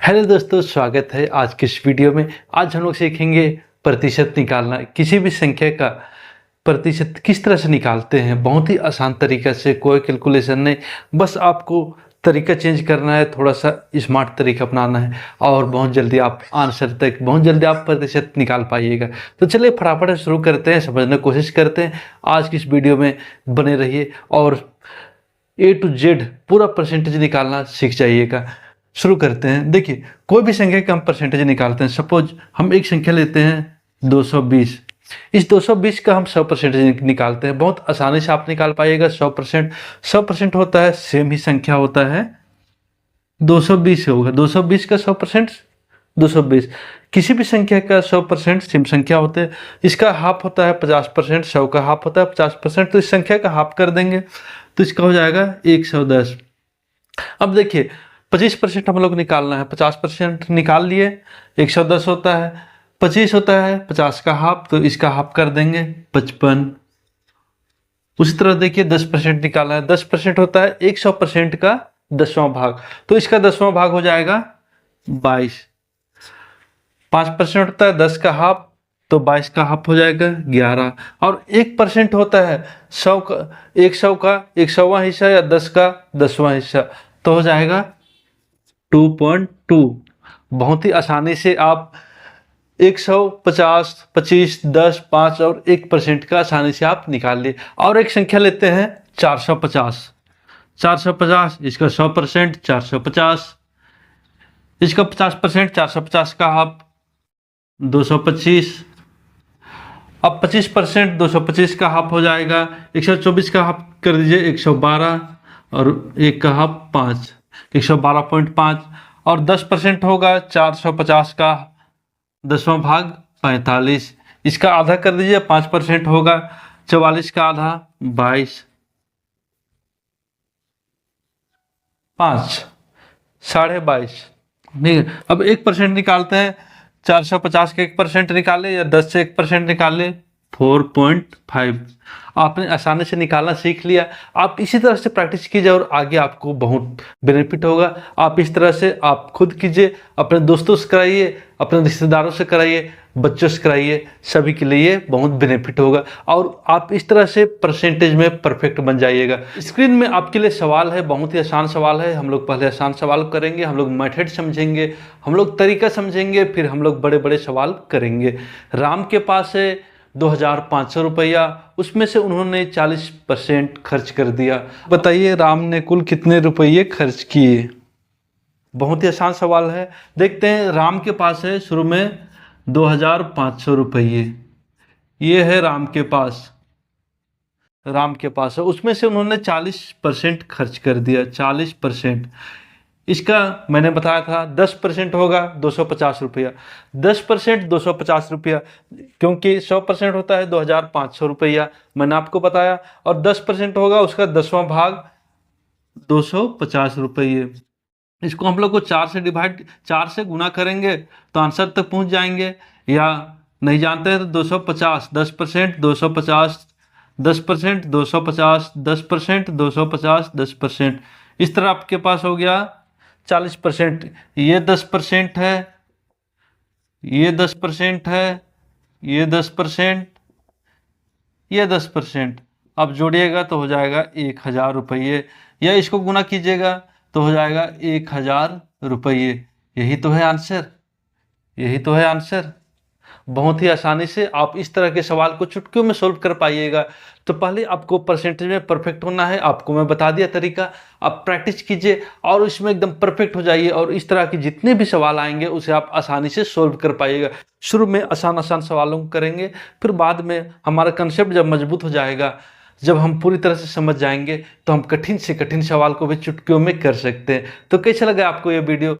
Hello दोस्तों, स्वागत है आज की इस वीडियो में। आज हम लोग सीखेंगे प्रतिशत निकालना। किसी भी संख्या का प्रतिशत किस तरह से निकालते हैं, बहुत ही आसान तरीका से। कोई कैलकुलेशन नहीं, बस आपको तरीका चेंज करना है, थोड़ा सा स्मार्ट तरीका अपनाना है और बहुत जल्दी आप आंसर तक, बहुत जल्दी आप प्रतिशत निकाल पाइएगा। तो चलिए फटाफट से शुरू करते हैं, समझने की कोशिश करते हैं। आज की इस वीडियो में बने रहिए और A to Z पूरा परसेंटेज निकालना सीख जाइएगा। शुरू करते हैं। देखिए, कोई भी संख्या का हम परसेंटेज निकालते हैं। सपोज हम एक संख्या लेते हैं 220। इस 220 का हम 100 परसेंटेज निकालते हैं। बहुत आसानी से आप निकाल पाइएगा 100%। 100% होता है, सेम ही संख्या होता है, 220 होगा। 220 का 100% 220। किसी भी संख्या का 100% सेम संख्या होते हैं। इसका हाफ होता है 50%, 100 का हाफ होता है 50%। तो इस संख्या का हाफ कर देंगे तो इसका हो जाएगा 110। अब देखिए, 25% हम लोग निकालना है। 50% निकाल लिए, 110 होता है। 25 होता है 50 का हाफ, तो इसका हाफ कर देंगे 55। उसी तरह देखिए 10% निकालना है। 10% होता है 100% का 10वां भाग, तो इसका 10वां भाग हो जाएगा 22। 5% होता है 10 का हाफ, तो 22 का हाफ हो जाएगा 11। और 1% होता है 100 का, 100 का 100वां हिस्सा या 10 का 10वां हिस्सा, तो हो जाएगा 2.2। बहुत ही आसानी से आप 150, 25, 10, 5 और 1% का आसानी से आप निकाल लिए। और एक संख्या लेते हैं 450। 450, इसका 100% 450, इसका 50% 450 का हाफ 225। अब 25% 225 का हाफ हो जाएगा 124 का हाफ कर दीजिए 112, और 1 का हाफ 5, 112.5। और 10% होगा 450 का 10वां भाग 45। इसका आधा कर दीजिए, 5% होगा 44 का आधा 22, 5, 22.5। नहीं, अब 1% निकालते हैं। 450 के 1% निकाले या 10 से 1% निकाले 4.5। आपने आसानी से निकालना सीख लिया। आप इसी तरह से प्रैक्टिस कीजिए और आगे आपको बहुत बेनिफिट होगा। आप इस तरह से आप खुद कीजिए, अपने दोस्तों से कराइए, अपने रिश्तेदारों से कराइए, बच्चों से कराइए, सभी के लिए बहुत बेनिफिट होगा और आप इस तरह से परसेंटेज में परफेक्ट बन जाइएगा। स्क्रीन में आपके लिए सवाल है, बहुत ही आसान सवाल है। हम लोग पहले आसान सवाल करेंगे, हम लोग मेथड समझेंगे, हम लोग तरीका समझेंगे, फिर हम लोग बड़े बड़े सवाल करेंगे। राम के पास है 2500 रुपया, उसमें से उन्होंने 40% खर्च कर दिया। बताइए राम ने कुल कितने रुपये खर्च किए। बहुत ही आसान सवाल है। देखते हैं, राम के पास है शुरू में 2500 रुपये। ये है राम के पास, राम के पास है, उसमें से उन्होंने 40% खर्च कर दिया। 40%, इसका मैंने बताया था 10% होगा 250 रुपया। 10% 250 रुपया, क्योंकि 100% होता है 2500 रुपया, मैंने आपको बताया। और 10% होगा उसका 10वां भाग 250 रुपये। इसको हम लोग को 4 से गुना करेंगे तो आंसर तक पहुंच जाएंगे। या नहीं जानते हैं तो 250, 10% 250, 10% 250, 10% 250, 10%। इस तरह आपके पास हो गया 40%। ये 10% है, ये 10% है, ये 10%, ये 10%। अब जोड़िएगा तो हो जाएगा 1000 रुपये, या इसको गुना कीजिएगा तो हो जाएगा 1000 रुपये। यही तो है आंसर, यही तो है आंसर। बहुत ही आसानी से आप इस तरह के सवाल को चुटकियों में सोल्व कर पाइएगा। तो पहले आपको परसेंटेज में परफेक्ट होना है, आपको मैं बता दिया तरीका। आप प्रैक्टिस कीजिए और इसमें एकदम परफेक्ट हो जाइए, और इस तरह के जितने भी सवाल आएंगे उसे आप आसानी से सोल्व कर पाइएगा। शुरू में आसान आसान सवालों को करेंगे, फिर बाद में हमारा कंसेप्ट जब मजबूत हो जाएगा, जब हम पूरी तरह से समझ जाएंगे, तो हम कठिन से कठिन सवाल को भी चुटकियों में कर सकते हैं। तो कैसा लगा आपको ये वीडियो?